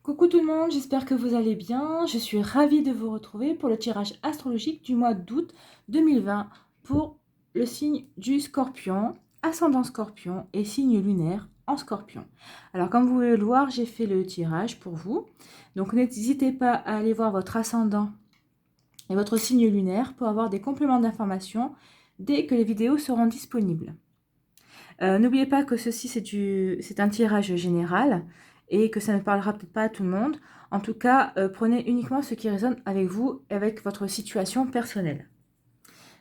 Coucou tout le monde, j'espère que vous allez bien. Je suis ravie de vous retrouver pour le tirage astrologique du mois d'août 2020 pour le signe du Scorpion, ascendant Scorpion et signe lunaire en Scorpion. Alors comme vous pouvez le voir, j'ai fait le tirage pour vous. Donc n'hésitez pas à aller voir votre ascendant et votre signe lunaire pour avoir des compléments d'information dès que les vidéos seront disponibles. N'oubliez pas que ceci c'est un tirage général et que ça ne parlera peut-être pas à tout le monde. En tout cas, prenez uniquement ce qui résonne avec vous et avec votre situation personnelle.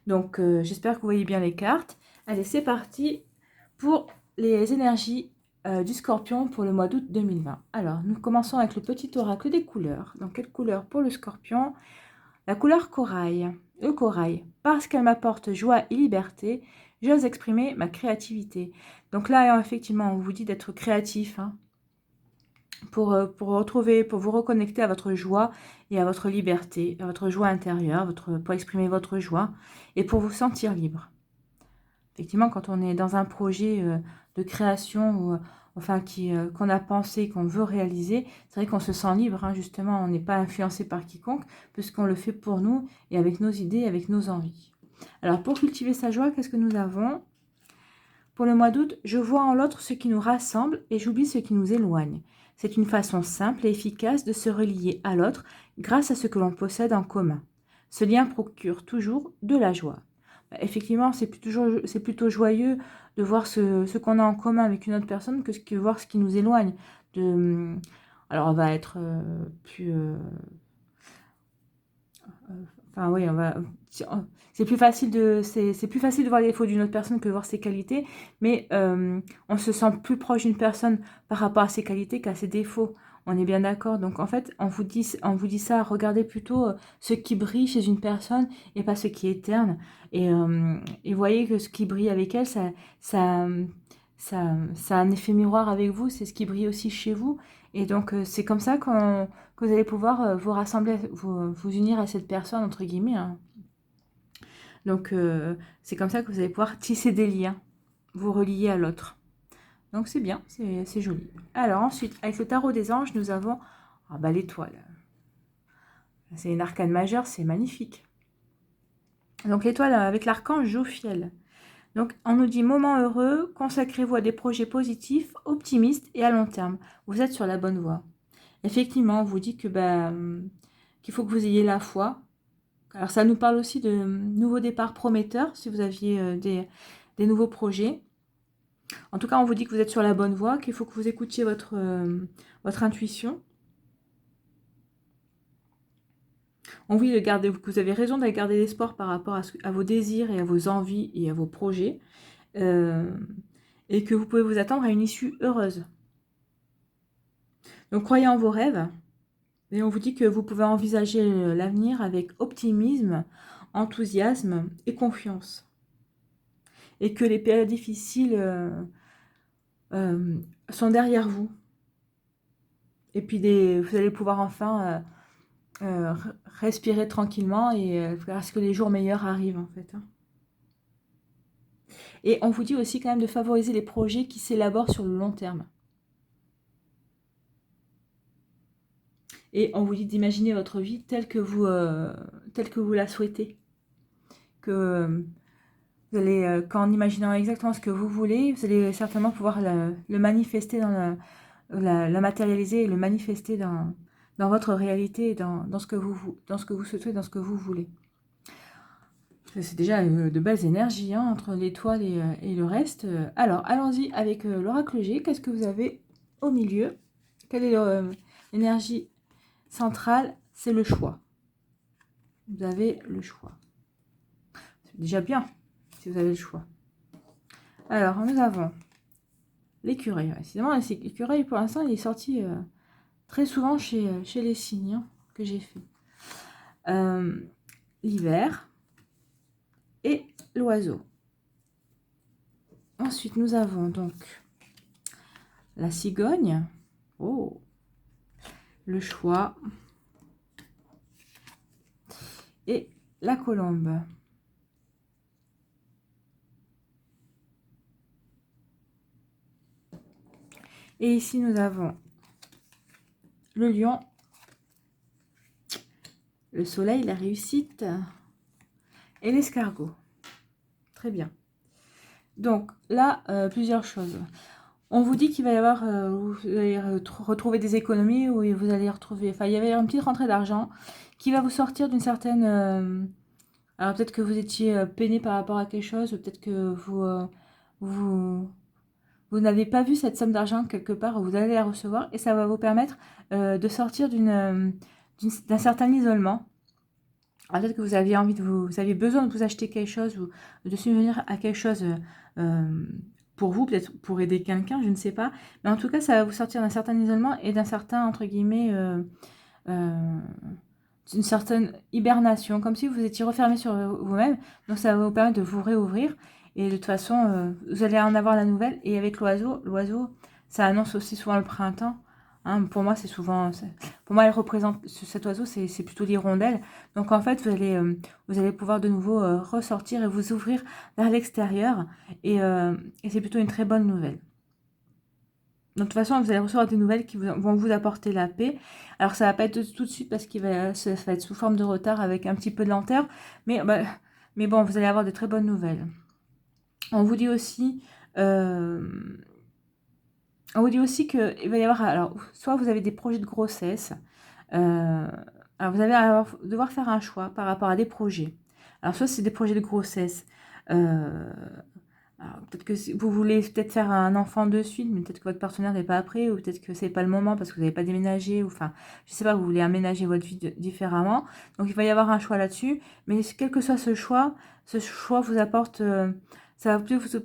Donc, j'espère que vous voyez bien les cartes. Allez, c'est parti pour les énergies du Scorpion pour le mois d'août 2020. Alors, nous commençons avec le petit oracle des couleurs. Donc, quelle couleur pour le Scorpion? La couleur corail. Le corail, parce qu'elle m'apporte joie et liberté, j'ose exprimer ma créativité. Donc là, effectivement, on vous dit d'être créatif, hein, pour retrouver, pour vous reconnecter à votre joie et à votre liberté, à votre joie intérieure, pour exprimer votre joie et pour vous sentir libre. Effectivement, quand on est dans un projet de création ou enfin qu'on a pensé, qu'on veut réaliser, c'est vrai qu'on se sent libre, hein, justement, on n'est pas influencé par quiconque, puisqu'on le fait pour nous et avec nos idées, avec nos envies. Alors, pour cultiver sa joie, qu'est-ce que nous avons? Pour le mois d'août, je vois en l'autre ce qui nous rassemble et j'oublie ce qui nous éloigne. C'est une façon simple et efficace de se relier à l'autre grâce à ce que l'on possède en commun. Ce lien procure toujours de la joie. Effectivement, c'est plutôt joyeux de voir ce qu'on a en commun avec une autre personne que voir ce qui nous éloigne. Alors, on va être plus... enfin, oui, c'est plus facile de voir les défauts d'une autre personne que de voir ses qualités, mais on se sent plus proche d'une personne par rapport à ses qualités qu'à ses défauts. On est bien d'accord. Donc en fait, on vous dit ça, regardez plutôt ce qui brille chez une personne et pas ce qui est terne. Et voyez que ce qui brille avec elle, ça, ça a un effet miroir avec vous, c'est ce qui brille aussi chez vous. Et donc c'est comme ça que vous allez pouvoir vous rassembler, vous unir à cette personne, entre guillemets, hein. Donc c'est comme ça que vous allez pouvoir tisser des liens, vous relier à l'autre. Donc c'est bien, c'est joli. Alors ensuite, avec le tarot des anges, nous avons l'étoile. C'est une arcane majeure, c'est magnifique. Donc l'étoile avec l'archange Jophiel. Donc on nous dit moment heureux, consacrez-vous à des projets positifs, optimistes et à long terme. Vous êtes sur la bonne voie. Effectivement, on vous dit que qu'il faut que vous ayez la foi. Alors ça nous parle aussi de nouveaux départs prometteurs, si vous aviez des nouveaux projets. En tout cas, on vous dit que vous êtes sur la bonne voie, qu'il faut que vous écoutiez votre intuition. On vous dit que vous avez raison de garder l'espoir par rapport à vos désirs et à vos envies et à vos projets. Et que vous pouvez vous attendre à une issue heureuse. Donc croyez en vos rêves. Et on vous dit que vous pouvez envisager l'avenir avec optimisme, enthousiasme et confiance. Et que les périodes difficiles sont derrière vous. Et puis vous allez pouvoir enfin respirer tranquillement et parce que les jours meilleurs arrivent en fait, hein. Et on vous dit aussi quand même de favoriser les projets qui s'élaborent sur le long terme. Et on vous dit d'imaginer votre vie telle que vous la souhaitez. Que vous allez, qu'en imaginant exactement ce que vous voulez, vous allez certainement pouvoir le manifester, la matérialiser et le manifester dans votre réalité, dans ce que vous souhaitez, dans ce que vous voulez. C'est déjà de belles énergies, hein, entre l'étoile et le reste. Alors, allons-y avec l'oracle G. Qu'est-ce que vous avez au milieu? Quelle est l'énergie centrale? C'est le choix. Vous avez le choix. C'est déjà bien si vous avez le choix. Alors, nous avons l'écureuil. Évidemment, l'écureuil, pour l'instant, il est sorti très souvent chez les signes, hein, que j'ai fait. L'hiver et l'oiseau. Ensuite, nous avons donc la cigogne. Oh, le choix. Et la colombe. Et ici, nous avons le lion, le soleil, la réussite et l'escargot. Très bien. Donc là, plusieurs choses. On vous dit qu'il va y avoir, vous allez retrouver des économies, ou vous allez retrouver, enfin il y avait une petite rentrée d'argent qui va vous sortir d'une certaine... alors peut-être que vous étiez peiné par rapport à quelque chose, ou peut-être que vous, vous n'avez pas vu cette somme d'argent quelque part, vous allez la recevoir, et ça va vous permettre de sortir d'un certain isolement. Alors, peut-être que vous aviez envie vous aviez besoin de vous acheter quelque chose, ou de subvenir à quelque chose pour vous, peut-être pour aider quelqu'un, je ne sais pas. Mais en tout cas, ça va vous sortir d'un certain isolement et d'un certain, entre guillemets, d'une certaine hibernation, comme si vous étiez refermé sur vous-même. Donc ça va vous permettre de vous réouvrir. Et de toute façon, vous allez en avoir la nouvelle. Et avec l'oiseau, ça annonce aussi souvent le printemps. Hein, pour moi, c'est souvent... Pour moi, elle représente... Cet oiseau, c'est plutôt l'hirondelle. Donc en fait, vous allez pouvoir de nouveau ressortir et vous ouvrir vers l'extérieur. Et c'est plutôt une très bonne nouvelle. Donc, de toute façon, vous allez recevoir des nouvelles qui vont vous apporter la paix. Alors, ça va pas être tout de suite parce ça va être sous forme de retard avec un petit peu de lenteur. Mais bon, vous allez avoir de très bonnes nouvelles. On vous dit aussi, qu'il va y avoir... Alors, soit vous avez des projets de grossesse. Alors, vous allez devoir faire un choix par rapport à des projets. Alors, soit c'est des projets de grossesse. Peut-être que vous voulez peut-être faire un enfant de suite, mais peut-être que votre partenaire n'est pas prêt, ou peut-être que c'est pas le moment parce que vous n'avez pas déménagé, ou enfin, je sais pas, vous voulez aménager votre vie différemment. Donc il va y avoir un choix là-dessus, mais quel que soit ce choix vous apporte, ça va plutôt vous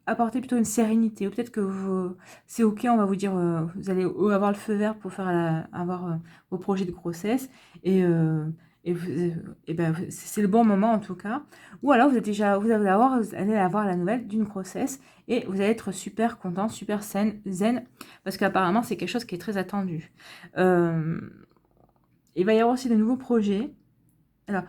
apporter plutôt une sérénité, ou peut-être que c'est ok, on va vous dire, vous allez avoir le feu vert pour avoir vos projets de grossesse, et, ben, c'est le bon moment en tout cas. Ou alors vous allez avoir la nouvelle d'une grossesse et vous allez être super content, super zen, parce qu'apparemment c'est quelque chose qui est très attendu. Il va y avoir aussi de nouveaux projets. Alors,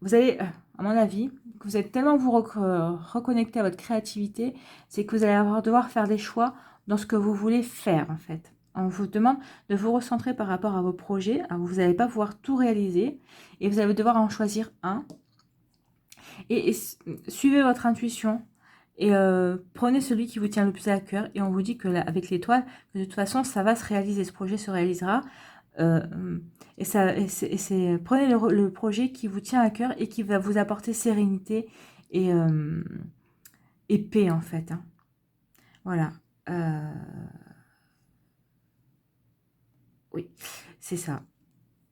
vous allez, à mon avis, que vous allez tellement vous reconnecter à votre créativité, c'est que vous allez devoir faire des choix dans ce que vous voulez faire en fait. On vous demande de vous recentrer par rapport à vos projets. Alors, vous n'allez pas pouvoir tout réaliser et vous allez devoir en choisir un. Et suivez votre intuition et prenez celui qui vous tient le plus à cœur. Et on vous dit que là, avec l'étoile, de toute façon, ça va se réaliser. Ce projet se réalisera. Prenez le projet qui vous tient à cœur et qui va vous apporter sérénité et, paix, en fait. Hein. Voilà. Oui, c'est ça.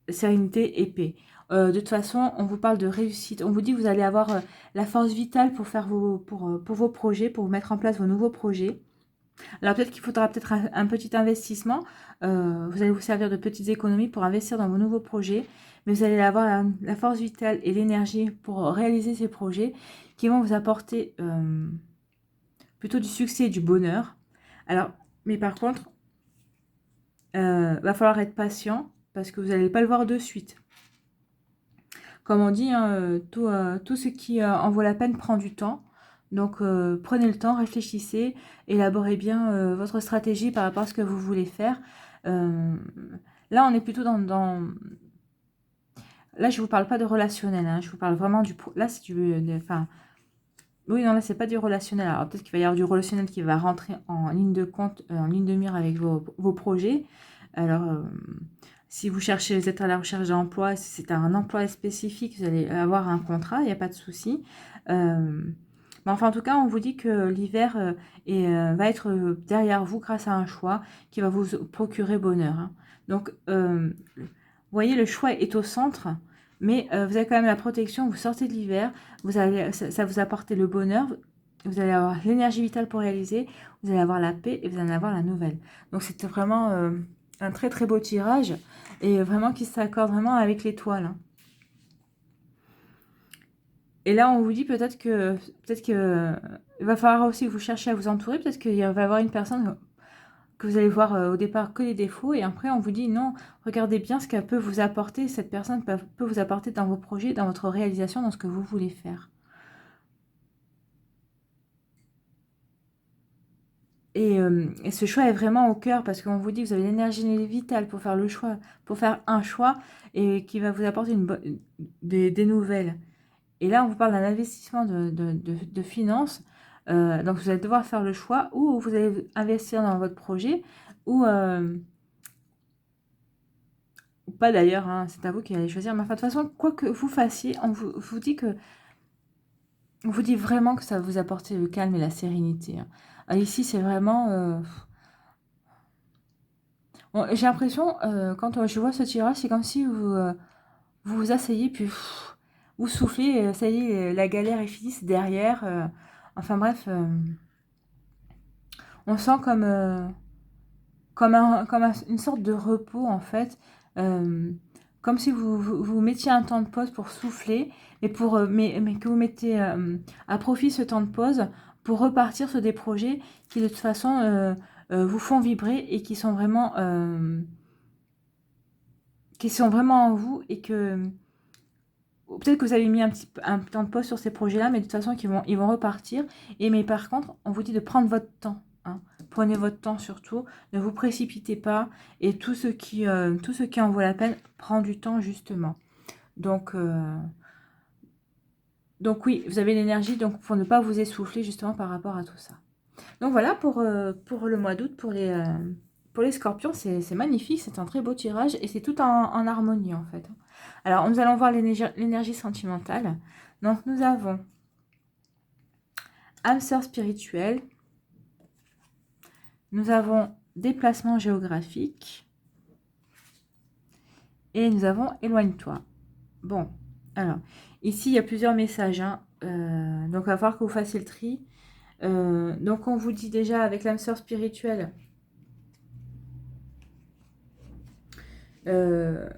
Sérénité et paix. De toute façon, on vous parle de réussite. On vous dit que vous allez avoir la force vitale pour faire pour vos projets, pour mettre en place vos nouveaux projets. Alors peut-être qu'il faudra peut-être un petit investissement. Vous allez vous servir de petites économies pour investir dans vos nouveaux projets. Mais vous allez avoir la force vitale et l'énergie pour réaliser ces projets qui vont vous apporter plutôt du succès et du bonheur. Alors, mais par contre, va falloir être patient parce que vous n'allez pas le voir de suite. Comme on dit, hein, tout ce qui en vaut la peine prend du temps. Donc, prenez le temps, réfléchissez, élaborez bien votre stratégie par rapport à ce que vous voulez faire. Là, on est plutôt Là, je ne vous parle pas de relationnel, hein, je vous parle vraiment du... Là, c'est du... Enfin... Oui, non, là, c'est pas du relationnel. Alors, peut-être qu'il va y avoir du relationnel qui va rentrer en ligne de compte, en ligne de mire avec vos projets. Alors... si vous cherchez, vous êtes à la recherche d'emploi, si c'est un emploi spécifique, vous allez avoir un contrat, il n'y a pas de souci. Mais enfin, en tout cas, on vous dit que l'hiver va être derrière vous grâce à un choix qui va vous procurer bonheur. Hein. Donc, vous voyez, le choix est au centre, mais vous avez quand même la protection, vous sortez de l'hiver, ça vous apporter le bonheur, vous allez avoir l'énergie vitale pour réaliser, vous allez avoir la paix et vous allez avoir la nouvelle. Donc, c'était vraiment... un très très beau tirage et vraiment qui s'accorde vraiment avec l'étoile. Hein. Et là, on vous dit peut-être que il va falloir aussi vous chercher à vous entourer. Peut-être qu'il va y avoir une personne que vous allez voir au départ que les défauts et après on vous dit non, regardez bien ce qu'elle peut vous apporter. Cette personne peut vous apporter dans vos projets, dans votre réalisation, dans ce que vous voulez faire. Et ce choix est vraiment au cœur parce qu'on vous dit que vous avez l'énergie vitale pour faire le choix, pour faire un choix et qui va vous apporter des nouvelles. Et là, on vous parle d'un investissement de finances. Donc, vous allez devoir faire le choix ou vous allez investir dans votre projet ou pas d'ailleurs. Hein, c'est à vous qui allez choisir. Mais enfin, de toute façon, quoi que vous fassiez, vous dit on vous dit vraiment que ça va vous apporter le calme et la sérénité. Hein. Ici, c'est vraiment... bon, j'ai l'impression, quand je vois ce tirage, c'est comme si vous vous asseyez, puis vous soufflez, ça y est, la galère est finie, c'est derrière. Enfin bref, on sent comme une sorte de repos, en fait. Comme si vous mettiez un temps de pause pour souffler, mais que vous mettez à profit ce temps de pause pour repartir sur des projets qui, de toute façon, vous font vibrer et qui sont vraiment en vous et que peut-être que vous avez mis un temps de pause sur ces projets-là, mais de toute façon, ils vont repartir. Mais par contre, on vous dit de prendre votre temps. Hein. Prenez votre temps surtout, ne vous précipitez pas. Et tout ce qui en vaut la peine prend du temps, justement. Donc, donc oui, vous avez l'énergie donc pour ne pas vous essouffler, justement, par rapport à tout ça. Donc voilà pour le mois d'août, pour les scorpions, c'est magnifique, c'est un très beau tirage et c'est tout en harmonie en fait. Alors nous allons voir l'énergie sentimentale. Donc nous avons âme sœur spirituelle, nous avons déplacement géographique et nous avons éloigne-toi. Bon, alors ici il y a plusieurs messages, hein. Donc il va falloir que vous fassiez le tri. Donc on vous dit déjà avec l'âme sœur spirituelle, que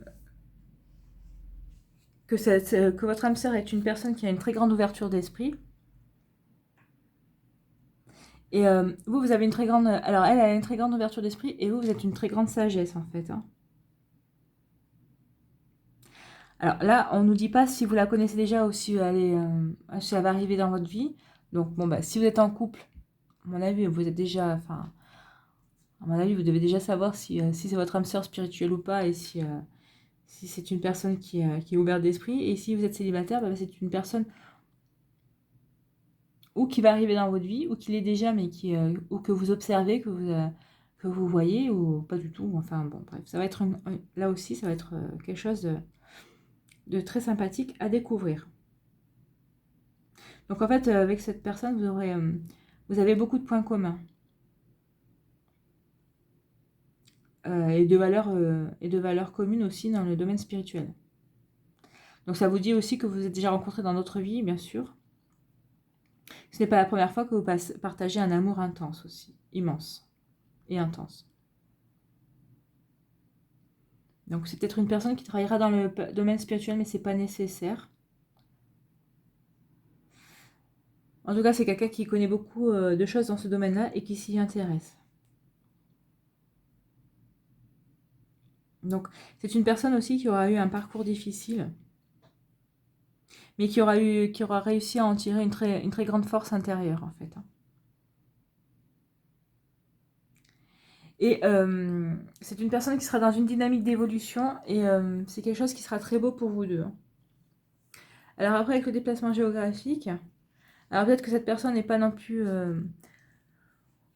votre âme sœur est une personne qui a une très grande ouverture d'esprit. Et vous avez une très grande... Alors, elle a une très grande ouverture d'esprit et vous êtes une très grande sagesse, en fait. Hein. Alors là, on ne nous dit pas si vous la connaissez déjà ou si si elle va arriver dans votre vie. Donc, bon, bah, si vous êtes en couple, à mon avis, vous êtes déjà... Enfin, à mon avis, vous devez déjà savoir si c'est votre âme sœur spirituelle ou pas et si c'est une personne qui est ouverte d'esprit. Et si vous êtes célibataire, bah, c'est une personne ou qui va arriver dans votre vie, ou qui l'est déjà, mais ou que vous observez, que vous voyez, ou pas du tout. Enfin bon, bref, ça va être là aussi, ça va être quelque chose de très sympathique à découvrir. Donc en fait, avec cette personne, vous avez beaucoup de points communs et de valeurs communes aussi dans le domaine spirituel. Donc ça vous dit aussi que vous êtes déjà rencontrés dans d'autres vies, bien sûr. Ce n'est pas la première fois que vous partagez un amour intense aussi, immense et intense. Donc c'est peut-être une personne qui travaillera dans le domaine spirituel, mais c'est pas nécessaire. En tout cas, c'est quelqu'un qui connaît beaucoup de choses dans ce domaine-là et qui s'y intéresse. Donc c'est une personne aussi qui aura eu un parcours difficile, mais qui aura réussi à en tirer une très grande force intérieure en fait. Et c'est une personne qui sera dans une dynamique d'évolution et c'est quelque chose qui sera très beau pour vous deux. Hein. Alors après, avec le déplacement géographique, alors peut-être que cette personne n'est pas non plus...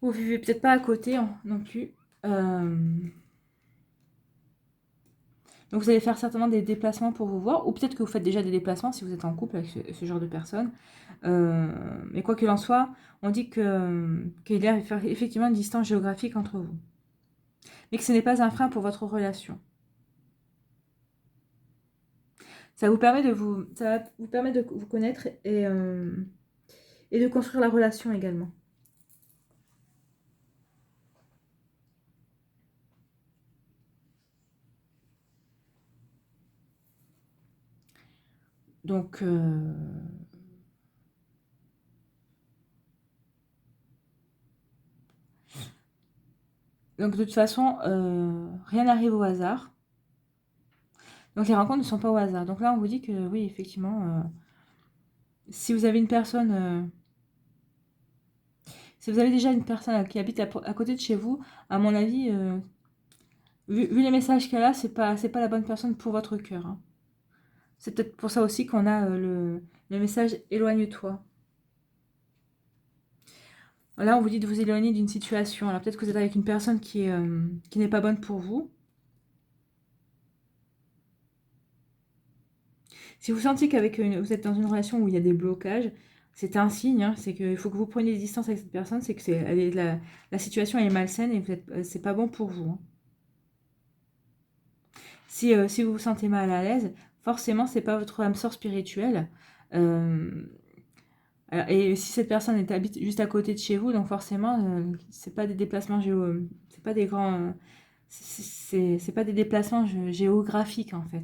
vous vivez peut-être pas à côté hein, non plus. Donc vous allez faire certainement des déplacements pour vous voir, ou peut-être que vous faites déjà des déplacements si vous êtes en couple avec ce genre de personnes. Mais quoi qu'il en soit, on dit qu'il y a effectivement une distance géographique entre vous. Mais que ce n'est pas un frein pour votre relation. Ça va vous permettre de vous connaître et de construire la relation également. Donc, de toute façon, rien n'arrive au hasard. Donc les rencontres ne sont pas au hasard. Donc là, on vous dit que oui, effectivement, si vous avez une personne... Si vous avez déjà une personne qui habite à côté de chez vous, à mon avis, vu les messages qu'elle a, c'est pas la bonne personne pour votre cœur, hein. C'est peut-être pour ça aussi qu'on a le message éloigne-toi. Là, on vous dit de vous éloigner d'une situation. Alors peut-être que vous êtes avec une personne qui n'est pas bonne pour vous. Si vous sentez vous êtes dans une relation où il y a des blocages, c'est un signe, hein, c'est qu'il faut que vous preniez des distances avec cette personne, c'est que la situation est malsaine et c'est pas bon pour vous, hein. Si vous vous sentez mal à l'aise, forcément, c'est pas votre âme sœur spirituelle. Euh, et si cette personne habite juste à côté de chez vous, donc forcément, c'est pas des déplacements c'est pas des grands, c'est pas des déplacements géographiques en fait.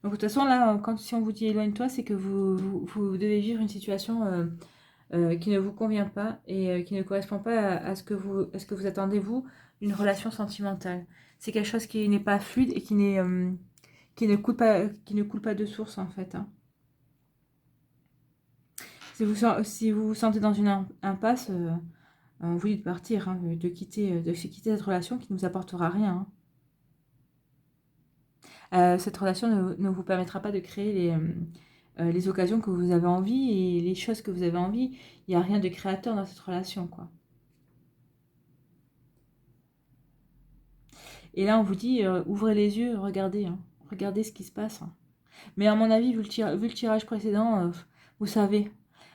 Donc de toute façon là, si on vous dit éloigne-toi, c'est que vous devez vivre une situation qui ne vous convient pas et qui ne correspond pas à ce que vous attendez vous d'une relation sentimentale. C'est quelque chose qui n'est pas fluide et qui ne coule pas de source en fait, hein. Si vous vous sentez dans une impasse, on vous dit de partir, hein, de quitter cette relation qui ne vous apportera rien, hein. Cette relation ne vous permettra pas de créer les occasions que vous avez envie et les choses que vous avez envie. Il n'y a rien de créateur dans cette relation, quoi. Et là, on vous dit, ouvrez les yeux, regardez, hein. Regardez ce qui se passe, hein. Mais à mon avis, vu le tirage précédent, vous savez.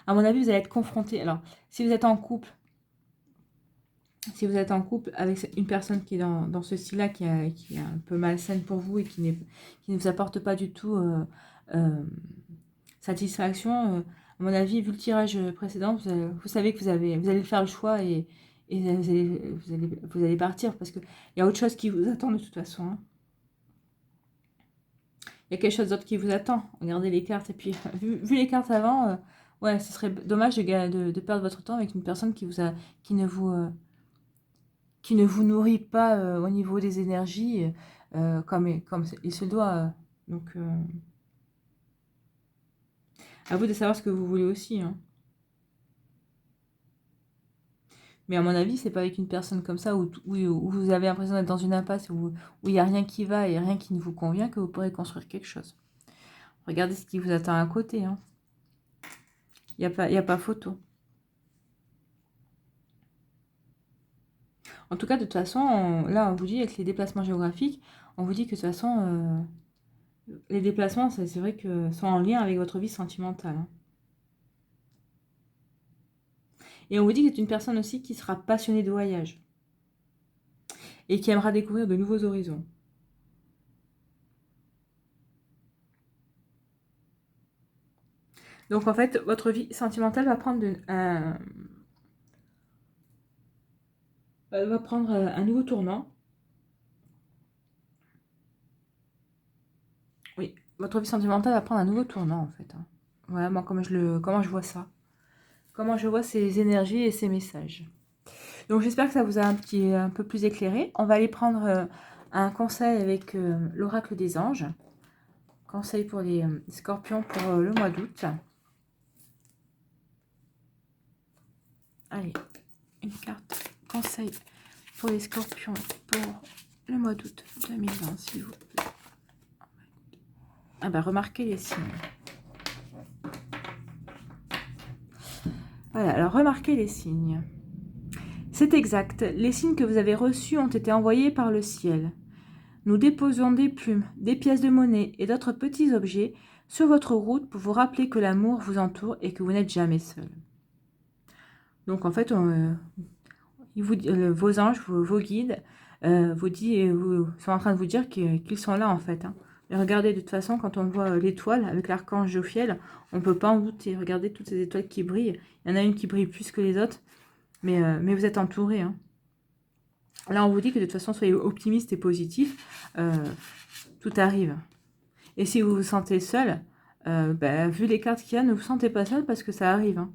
À mon avis, vous allez être confronté. Alors, si vous êtes en couple, avec une personne qui est dans ce style-là, qui est un peu malsaine pour vous et qui ne vous apporte pas du tout satisfaction, à mon avis, vu le tirage précédent, vous savez que vous allez faire le choix et vous allez partir parce qu'il y a autre chose qui vous attend de toute façon, hein. Il y a quelque chose d'autre qui vous attend. Regardez les cartes. Et puis, vu les cartes avant, ouais, ce serait dommage de perdre votre temps avec une personne qui ne vous nourrit pas au niveau des énergies comme il se doit. Donc, à vous de savoir ce que vous voulez aussi, hein. Mais à mon avis, c'est pas avec une personne comme ça où vous avez l'impression d'être dans une impasse, où il n'y a rien qui va et rien qui ne vous convient, que vous pourrez construire quelque chose. Regardez ce qui vous attend à côté, hein. Il n'y a pas photo. En tout cas, de toute façon, là, on vous dit avec les déplacements géographiques, on vous dit que de toute façon, les déplacements, c'est vrai que sont en lien avec votre vie sentimentale, hein. Et on vous dit que c'est une personne aussi qui sera passionnée de voyage et qui aimera découvrir de nouveaux horizons. Donc en fait, votre vie sentimentale va prendre un nouveau tournant. Oui, votre vie sentimentale va prendre un nouveau tournant en fait, hein. Voilà, moi comment je vois ça. Comment je vois ces énergies et ces messages. Donc j'espère que ça vous a un peu plus éclairé. On va aller prendre un conseil avec l'oracle des anges. Conseil pour les scorpions pour le mois d'août. Allez, une carte conseil pour les scorpions pour le mois d'août 2020, s'il vous plaît. Ah bah remarquez les signes. Voilà, alors remarquez les signes. C'est exact, les signes que vous avez reçus ont été envoyés par le ciel. Nous déposons des plumes, des pièces de monnaie et d'autres petits objets sur votre route pour vous rappeler que l'amour vous entoure et que vous n'êtes jamais seul. Donc en fait, vos anges, vos guides, sont en train de vous dire qu'ils sont là en fait, hein. Et regardez, de toute façon, quand on voit l'étoile avec l'archange Jophiel, on ne peut pas en douter. Regardez toutes ces étoiles qui brillent. Il y en a une qui brille plus que les autres, mais vous êtes entourés, hein. Là, on vous dit que de toute façon, soyez optimiste et positif. Tout arrive. Et si vous vous sentez seul, vu les cartes qu'il y a, ne vous sentez pas seul parce que ça arrive, hein.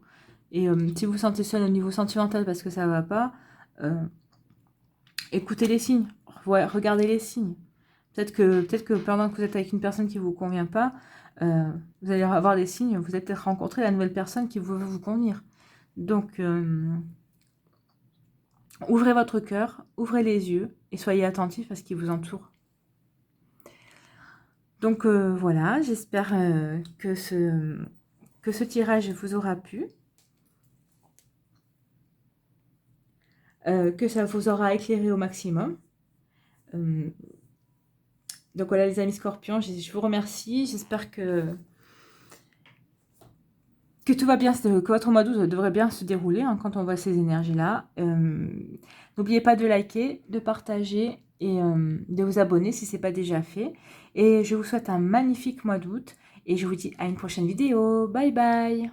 Et si vous vous sentez seul au niveau sentimental parce que ça ne va pas, écoutez les signes. Regardez les signes. Peut-être que pendant que vous êtes avec une personne qui ne vous convient pas, vous allez avoir des signes, vous allez peut-être rencontrer la nouvelle personne qui veut vous convenir. Donc, ouvrez votre cœur, ouvrez les yeux et soyez attentifs à ce qui vous entoure. Donc voilà, j'espère que ce tirage vous aura plu, que ça vous aura éclairé au maximum. Donc voilà les amis scorpions, je vous remercie, j'espère que tout va bien, que votre mois d'août devrait bien se dérouler hein, quand on voit ces énergies-là. N'oubliez pas de liker, de partager et de vous abonner si ce n'est pas déjà fait. Et je vous souhaite un magnifique mois d'août et je vous dis à une prochaine vidéo. Bye bye!